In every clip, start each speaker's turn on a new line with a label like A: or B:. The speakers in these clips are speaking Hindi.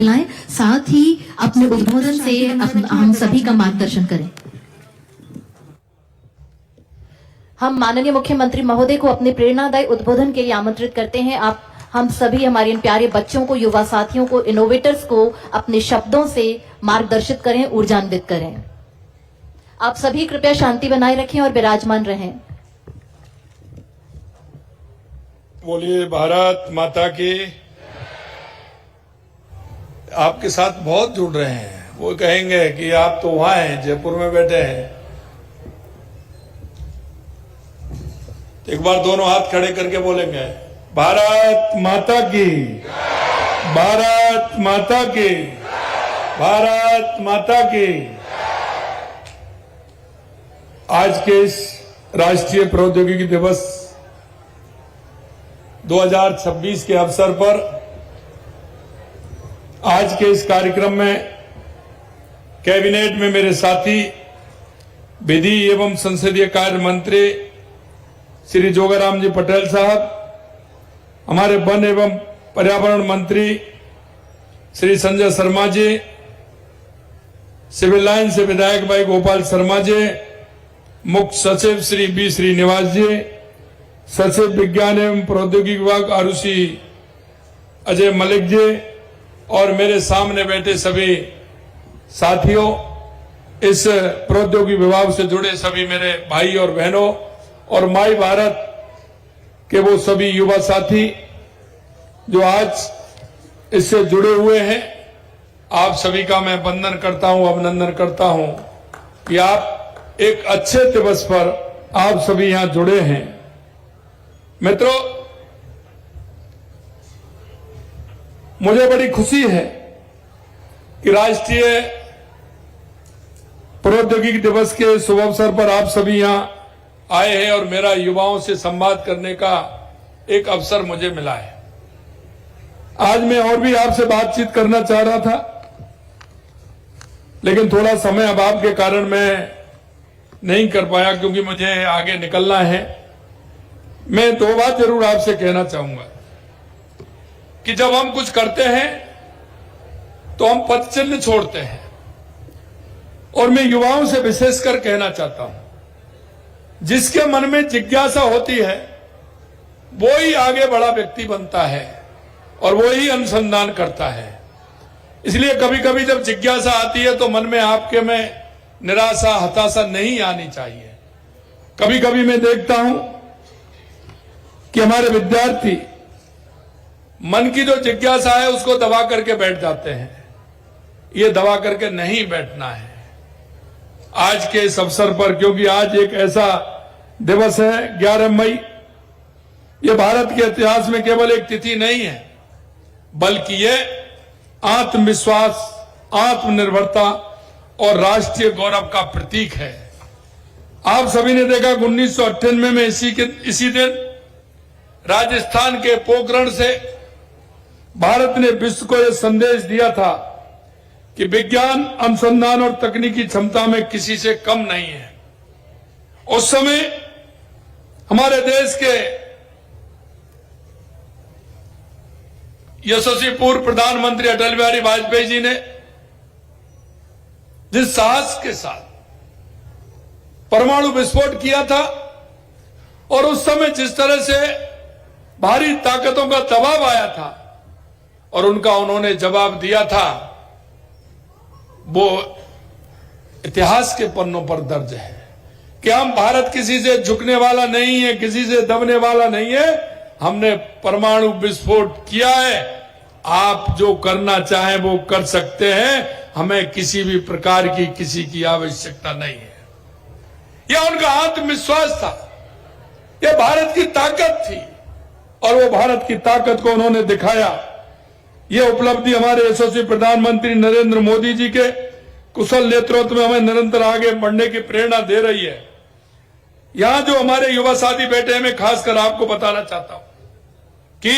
A: लाएं, साथ ही अपने उद्बोधन से हम सभी का मार्गदर्शन करें।
B: हम माननीय मुख्यमंत्री महोदय को अपने प्रेरणादायी उद्बोधन के लिए आमंत्रित करते हैं। आप हम सभी हमारे इन प्यारे बच्चों को, युवा साथियों को, इनोवेटर्स को अपने शब्दों से मार्गदर्शित करें, ऊर्जान्वित करें। आप सभी कृपया शांति बनाए रखें और विराजमान रहें।
C: बोलिए भारत माता की। आपके साथ बहुत जुड़ रहे हैं। वो कहेंगे कि आप तो वहां हैं, जयपुर में बैठे हैं। एक बार दोनों हाथ खड़े करके बोलेंगे, भारत माता की, भारत माता की, भारत माता की। आज के इस राष्ट्रीय प्रौद्योगिकी दिवस 2026 के अवसर पर आज के इस कार्यक्रम में कैबिनेट में मेरे साथी विधि एवं संसदीय कार्य मंत्री श्री जोगाराम जी पटेल साहब, हमारे वन एवं पर्यावरण मंत्री श्री संजय शर्मा जी, सिविल लाइन से विधायक भाई गोपाल शर्मा जी, मुख्य सचिव श्री बी श्रीनिवास जी, सचिव विज्ञान एवं प्रौद्योगिकी विभाग आरुषि अजय मलिक जी और मेरे सामने बैठे सभी साथियों, इस प्रौद्योगिकी विभाग से जुड़े सभी मेरे भाई और बहनों और माई भारत के वो सभी युवा साथी जो आज इससे जुड़े हुए हैं, आप सभी का मैं वंदन करता हूं, अभिनंदन करता हूं कि आप एक अच्छे दिवस पर आप सभी यहां जुड़े हैं। मित्रों, मुझे बड़ी खुशी है कि राष्ट्रीय प्रौद्योगिकी दिवस के शुभ अवसर पर आप सभी यहां आए हैं और मेरा युवाओं से संवाद करने का एक अवसर मुझे मिला है। आज मैं और भी आपसे बातचीत करना चाह रहा था, लेकिन थोड़ा समय अभाव के कारण मैं नहीं कर पाया क्योंकि मुझे आगे निकलना है। मैं दो बात जरूर आपसे कहना चाहूंगा कि जब हम कुछ करते हैं तो हम पदचिन्ह छोड़ते हैं, और मैं युवाओं से विशेषकर कहना चाहता हूं, जिसके मन में जिज्ञासा होती है वो ही आगे बड़ा व्यक्ति बनता है और वो ही अनुसंधान करता है। इसलिए कभी कभी जब जिज्ञासा आती है तो मन में आपके में निराशा, हताशा नहीं आनी चाहिए। कभी कभी मैं देखता हूं कि हमारे विद्यार्थी मन की जो जिज्ञासा है उसको दबा करके बैठ जाते हैं। ये दबा करके नहीं बैठना है आज के इस अवसर पर, क्योंकि आज एक ऐसा दिवस है 11 मई। ये भारत के इतिहास में केवल एक तिथि नहीं है, बल्कि ये आत्मविश्वास, आत्मनिर्भरता और राष्ट्रीय गौरव का प्रतीक है। आप सभी ने देखा 1998 में इसी दिन राजस्थान के पोखरण से भारत ने विश्व को यह संदेश दिया था कि विज्ञान, अनुसंधान और तकनीकी क्षमता में किसी से कम नहीं है। उस समय हमारे देश के यशस्वी पूर्व प्रधानमंत्री अटल बिहारी वाजपेयी जी ने जिस साहस के साथ परमाणु विस्फोट किया था और उस समय जिस तरह से भारी ताकतों का दबाव आया था और उनका उन्होंने जवाब दिया था, वो इतिहास के पन्नों पर दर्ज है कि हम भारत किसी से झुकने वाला नहीं है, किसी से दबने वाला नहीं है। हमने परमाणु विस्फोट किया है। आप जो करना चाहें वो कर सकते हैं। हमें किसी भी प्रकार की किसी की आवश्यकता नहीं है। यह उनका आत्मविश्वास था, यह भारत की ताकत थी और वो भारत की ताकत को उन्होंने दिखाया। यह उपलब्धि हमारे यशस्वी प्रधानमंत्री नरेंद्र मोदी जी के कुशल नेतृत्व में हमें निरंतर आगे बढ़ने की प्रेरणा दे रही है। यहां जो हमारे युवा साथी बैठे हैं, मैं खासकर आपको बताना चाहता हूं कि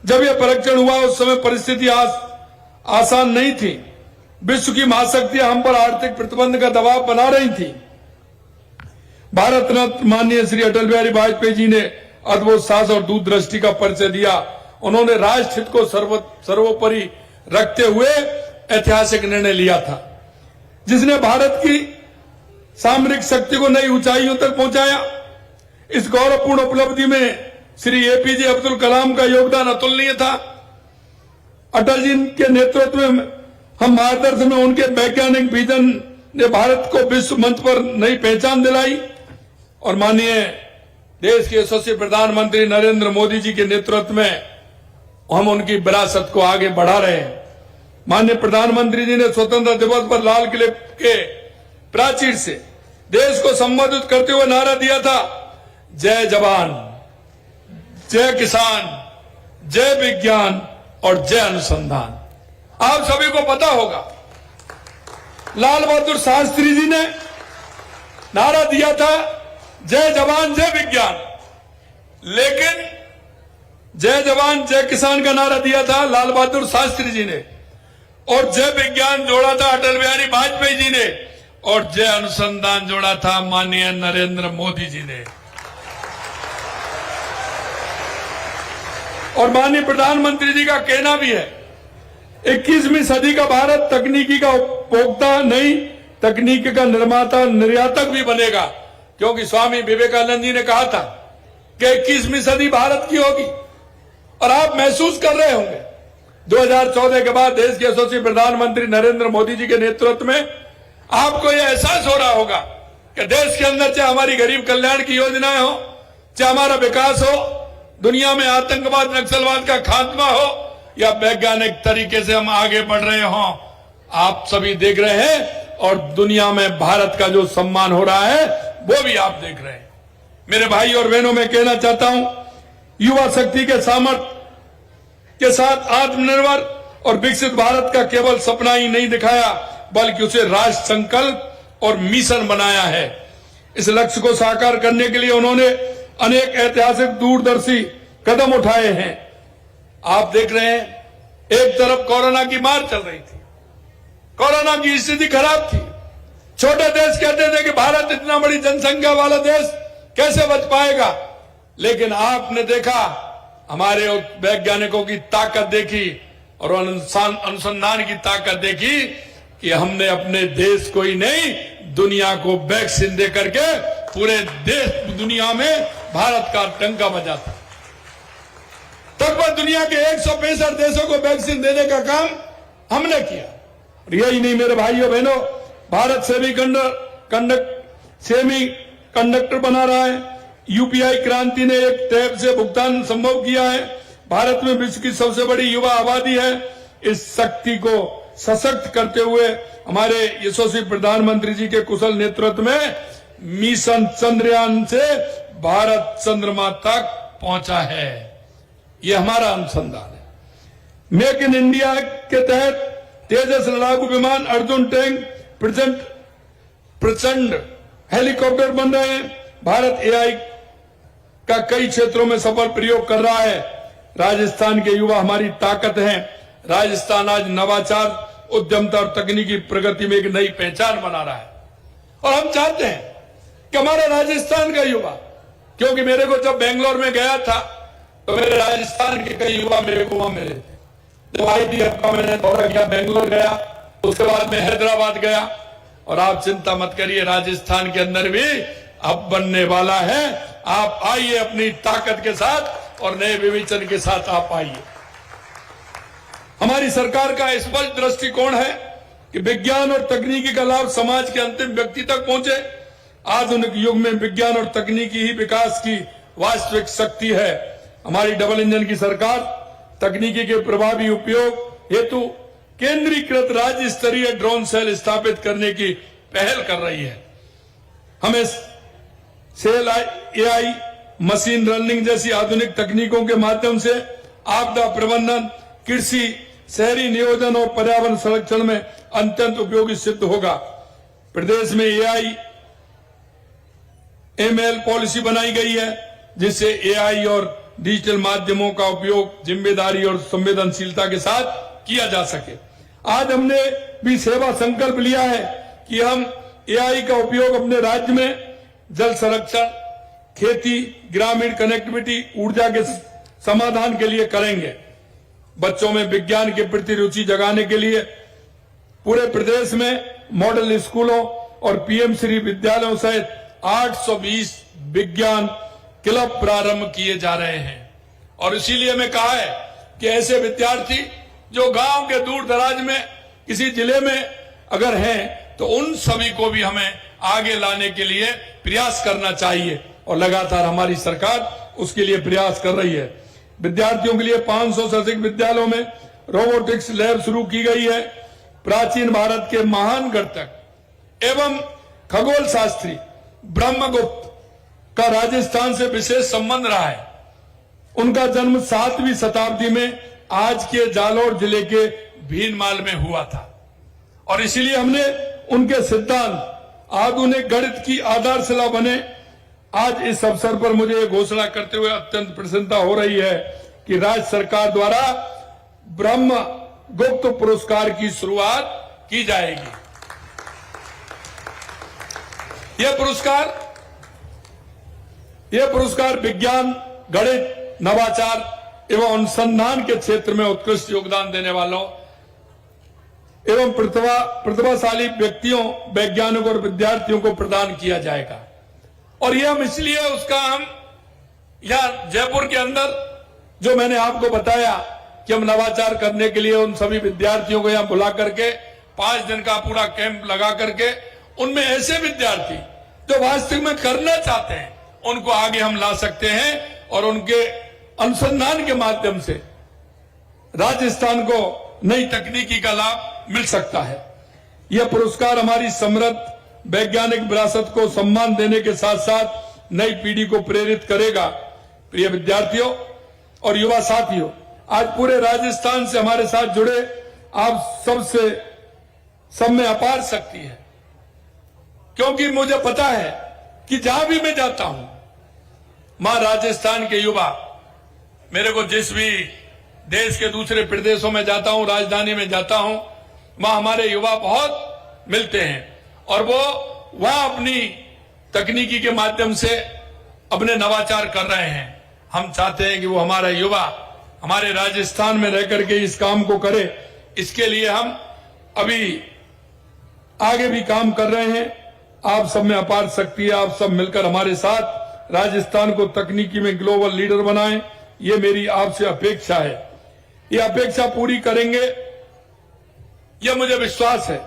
C: जब यह परीक्षण हुआ उस समय परिस्थिति आसान नहीं थी। विश्व की महाशक्तियां हम पर आर्थिक प्रतिबंध का दबाव बना रही थी। भारत रत्न माननीय श्री अटल बिहारी वाजपेयी जी ने अद्भुत साहस और दूरदृष्टि का परिचय दिया। उन्होंने राष्ट्र हित को सर्वोपरि रखते हुए ऐतिहासिक निर्णय लिया था, जिसने भारत की सामरिक शक्ति को नई ऊंचाइयों तक पहुंचाया। इस गौरवपूर्ण उपलब्धि में श्री एपीजे अब्दुल कलाम का योगदान अतुलनीय था। अटल जी के नेतृत्व में हम मार्गदर्शन में उनके वैज्ञानिक विजन ने भारत को विश्व मंच पर नई पहचान दिलाई और माननीय देश के यशस्वी प्रधानमंत्री नरेंद्र मोदी जी के नेतृत्व में हम उनकी विरासत को आगे बढ़ा रहे हैं। माननीय प्रधानमंत्री जी ने स्वतंत्रता दिवस पर लाल किले के प्राचीर से देश को संबोधित करते हुए नारा दिया था, जय जवान, जय किसान, जय विज्ञान और जय अनुसंधान। आप सभी को पता होगा, लाल बहादुर शास्त्री जी ने नारा दिया था जय जवान जय विज्ञान, लेकिन जय जवान जय किसान का नारा दिया था लाल बहादुर शास्त्री जी ने, और जय विज्ञान जोड़ा था अटल बिहारी वाजपेयी जी ने, और जय अनुसंधान जोड़ा था माननीय नरेंद्र मोदी जी ने। और माननीय प्रधानमंत्री जी का कहना भी है, 21वीं सदी का भारत तकनीकी का उपभोक्ता नहीं, तकनीक का निर्माता निर्यातक भी बनेगा, क्योंकि स्वामी विवेकानंद जी ने कहा था कि 21वीं सदी भारत की होगी। और आप महसूस कर रहे होंगे 2014 के बाद देश के यशस्वी प्रधानमंत्री नरेंद्र मोदी जी के नेतृत्व में आपको यह एहसास हो रहा होगा कि देश के अंदर चाहे हमारी गरीब कल्याण की योजनाएं हो, चाहे हमारा विकास हो, दुनिया में आतंकवाद नक्सलवाद का खात्मा हो, या वैज्ञानिक तरीके से हम आगे बढ़ रहे हों, आप सभी देख रहे हैं। और दुनिया में भारत का जो सम्मान हो रहा है वो भी आप देख रहे हैं। मेरे भाई और बहनों, मैं कहना चाहता हूं, युवा शक्ति के सामर्थ्य के साथ आत्मनिर्भर और विकसित भारत का केवल सपना ही नहीं दिखाया, बल्कि उसे राष्ट्र संकल्प और मिशन बनाया है। इस लक्ष्य को साकार करने के लिए उन्होंने अनेक ऐतिहासिक दूरदर्शी कदम उठाए हैं। आप देख रहे हैं, एक तरफ कोरोना की मार चल रही थी, कोरोना की स्थिति खराब थी, छोटे देश कहते थे कि भारत इतना बड़ी जनसंख्या वाला देश कैसे बच पाएगा, लेकिन आपने देखा, हमारे वैज्ञानिकों की ताकत देखी और अनुसंधान की ताकत देखी कि हमने अपने देश को ही नहीं, दुनिया को वैक्सीन दे करके पूरे देश दुनिया में भारत का डंका बजा था। लगभग दुनिया के 165 देशों को वैक्सीन देने का काम हमने किया। और यही नहीं मेरे भाइयों बहनों, भारत सेमी कंडक्टर बना रहा है। यूपीआई क्रांति ने एक टैप से भुगतान संभव किया है। भारत में विश्व की सबसे बड़ी युवा आबादी है। इस शक्ति को सशक्त करते हुए हमारे यशस्वी प्रधानमंत्री जी के कुशल नेतृत्व में मिशन चंद्रयान से भारत चंद्रमा तक पहुंचा है। यह हमारा अनुसंधान है। मेक इन इंडिया के तहत तेजस लड़ाकू विमान, अर्जुन टैंक, प्रचंड हेलीकॉप्टर बन रहे हैं। भारत एआई का कई क्षेत्रों में सफल प्रयोग कर रहा है। राजस्थान के युवा हमारी ताकत हैं। राजस्थान आज नवाचार, उद्यमता और तकनीकी प्रगति में एक नई पहचान बना रहा है। और हम चाहते हैं कि हमारा राजस्थान का युवा, क्योंकि मेरे को जब बेंगलोर में गया था तो मेरे राजस्थान के कई युवा मेरे को वहां मिले थे। जब आईटी हब का मैंने दौरा किया, बेंगलोर गया, उसके बाद मैं हैदराबाद गया। और आप चिंता मत करिए, राजस्थान के अंदर भी अब बनने वाला है। आप आइए अपनी ताकत के साथ और नए विवेचन के साथ आप आइए। हमारी सरकार का स्पष्ट दृष्टिकोण है कि विज्ञान और तकनीकी का लाभ समाज के अंतिम व्यक्ति तक पहुंचे। आधुनिक युग में विज्ञान और तकनीकी ही विकास की वास्तविक शक्ति है। हमारी डबल इंजन की सरकार तकनीकी के प्रभावी उपयोग हेतु केंद्रीकृत राज्य स्तरीय ड्रोन सेल स्थापित करने की पहल कर रही है। हमें सेल एआई, मशीन लर्निंग जैसी आधुनिक तकनीकों के माध्यम से आपदा प्रबंधन, कृषि, शहरी नियोजन और पर्यावरण संरक्षण में अत्यंत उपयोगी सिद्ध होगा। प्रदेश में एआई एमएल पॉलिसी बनाई गई है, जिससे एआई और डिजिटल माध्यमों का उपयोग जिम्मेदारी और संवेदनशीलता के साथ किया जा सके। आज हमने भी सेवा संकल्प लिया है कि हम एआई का उपयोग अपने राज्य में जल संरक्षण, खेती, ग्रामीण कनेक्टिविटी, ऊर्जा के समाधान के लिए करेंगे। बच्चों में विज्ञान के प्रति रुचि जगाने के लिए पूरे प्रदेश में मॉडल स्कूलों और पीएम श्री विद्यालयों सहित 820 विज्ञान क्लब प्रारंभ किए जा रहे हैं। और इसीलिए मैं कहा है कि ऐसे विद्यार्थी जो गांव के दूर दराज में किसी जिले में अगर हैं तो उन सभी को भी हमें आगे लाने के लिए प्रयास करना चाहिए और लगातार हमारी सरकार उसके लिए प्रयास कर रही है। विद्यार्थियों के लिए 500 से अधिक विद्यालयों में रोबोटिक्स लैब शुरू की गई है। प्राचीन भारत के महान गणितज्ञ एवं खगोल शास्त्री ब्रह्मगुप्त का राजस्थान से विशेष संबंध रहा है। उनका जन्म 7वीं शताब्दी में आज के जालौर जिले के भीनमाल में हुआ था और इसीलिए हमने उनके सिद्धांत आधुनिक गणित की आधारशिला बने। आज इस अवसर पर मुझे ये घोषणा करते हुए अत्यंत प्रसन्नता हो रही है कि राज्य सरकार द्वारा ब्रह्म गुप्त पुरस्कार की शुरुआत की जाएगी। यह पुरस्कार विज्ञान, गणित, नवाचार एवं अनुसंधान के क्षेत्र में उत्कृष्ट योगदान देने वालों एवं प्रतिभाशाली व्यक्तियों, वैज्ञानिकों और विद्यार्थियों को प्रदान किया जाएगा। और यह हम इसलिए उसका हम यहां जयपुर के अंदर जो मैंने आपको बताया कि हम नवाचार करने के लिए उन सभी विद्यार्थियों को यहां बुला करके 5 दिन का पूरा कैंप लगा करके उनमें ऐसे विद्यार्थी जो वास्तविक में करना चाहते हैं उनको आगे हम ला सकते हैं और उनके अनुसंधान के माध्यम से राजस्थान को नई तकनीकी का लाभ मिल सकता है। यह पुरस्कार हमारी समृद्ध वैज्ञानिक विरासत को सम्मान देने के साथ साथ नई पीढ़ी को प्रेरित करेगा। प्रिय विद्यार्थियों और युवा साथियों, आज पूरे राजस्थान से हमारे साथ जुड़े आप सब में अपार शक्ति है, क्योंकि मुझे पता है कि जहां भी मैं जाता हूं मां राजस्थान के युवा मेरे को जिस भी देश के दूसरे प्रदेशों में जाता हूं, राजधानी में जाता हूं, वहां हमारे युवा बहुत मिलते हैं और वो वहां अपनी तकनीकी के माध्यम से अपने नवाचार कर रहे हैं। हम चाहते हैं कि वो हमारा युवा हमारे राजस्थान में रह करके इस काम को करे। इसके लिए हम अभी आगे भी काम कर रहे हैं। आप सब में अपार शक्ति है। आप सब मिलकर हमारे साथ राजस्थान को तकनीकी में ग्लोबल लीडर बनाएं, ये मेरी आपसे अपेक्षा है। ये अपेक्षा पूरी करेंगे, यह मुझे विश्वास है।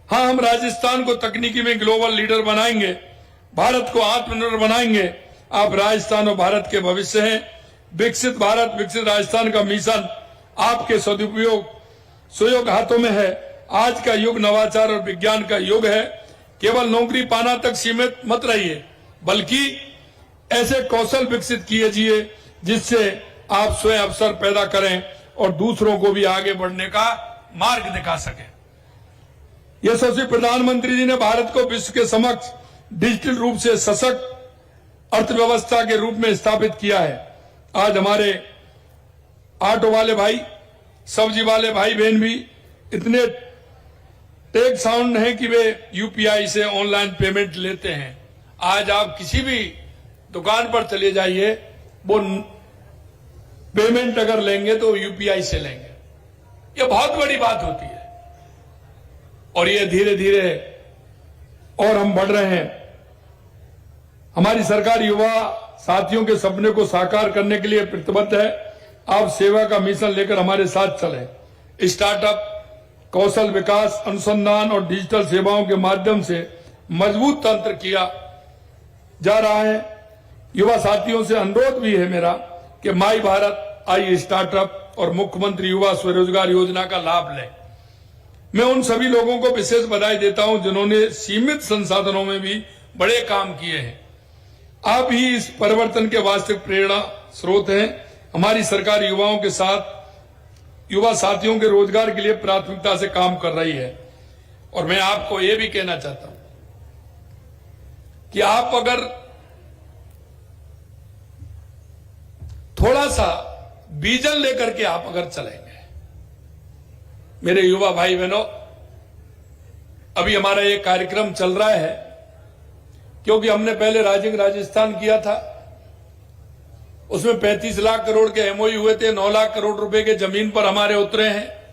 C: हाँ, हम राजस्थान को तकनीकी में ग्लोबल लीडर बनाएंगे, भारत को आत्मनिर्भर बनाएंगे। आप राजस्थान और भारत के भविष्य हैं। विकसित भारत, विकसित राजस्थान का मिशन आपके सुयोग हाथों में है। आज का युग नवाचार और विज्ञान का युग है। केवल नौकरी पाना तक सीमित मत रहिए, बल्कि ऐसे कौशल विकसित कीजिए जिससे आप स्वयं अवसर पैदा करें और दूसरों को भी आगे बढ़ने का मार्ग दिखा सकें। यशस्वी प्रधानमंत्री जी ने भारत को विश्व के समक्ष डिजिटल रूप से सशक्त अर्थव्यवस्था के रूप में स्थापित किया है। आज हमारे ऑटो वाले भाई, सब्जी वाले भाई बहन भी इतने टेक साउंड है कि वे यूपीआई से ऑनलाइन पेमेंट लेते हैं। आज आप किसी भी दुकान पर चले जाइए, वो पेमेंट अगर लेंगे तो यूपीआई से लेंगे। ये बहुत बड़ी बात होती है और ये धीरे धीरे और हम बढ़ रहे हैं। हमारी सरकार युवा साथियों के सपने को साकार करने के लिए प्रतिबद्ध है। आप सेवा का मिशन लेकर हमारे साथ चलें। स्टार्टअप, कौशल विकास, अनुसंधान और डिजिटल सेवाओं के माध्यम से मजबूत तंत्र किया जा रहा है। युवा साथियों से अनुरोध भी है मेरा कि माई भारत, आई स्टार्टअप और मुख्यमंत्री युवा स्वरोजगार योजना का लाभ लें। मैं उन सभी लोगों को विशेष बधाई देता हूं जिन्होंने सीमित संसाधनों में भी बड़े काम किए हैं। आप ही इस परिवर्तन के वास्तविक प्रेरणा स्रोत हैं। हमारी सरकार युवाओं के साथ युवा साथियों के रोजगार के लिए प्राथमिकता से काम कर रही है। और मैं आपको यह भी कहना चाहता हूं कि आप अगर थोड़ा सा विजन लेकर के आप अगर चलेंगे, मेरे युवा भाई बहनों, अभी हमारा ये कार्यक्रम चल रहा है क्योंकि हमने पहले राजस्थान किया था, उसमें 35 लाख करोड़ के एमओयू हुए थे, 9 लाख करोड़ रुपए के जमीन पर हमारे उतरे हैं।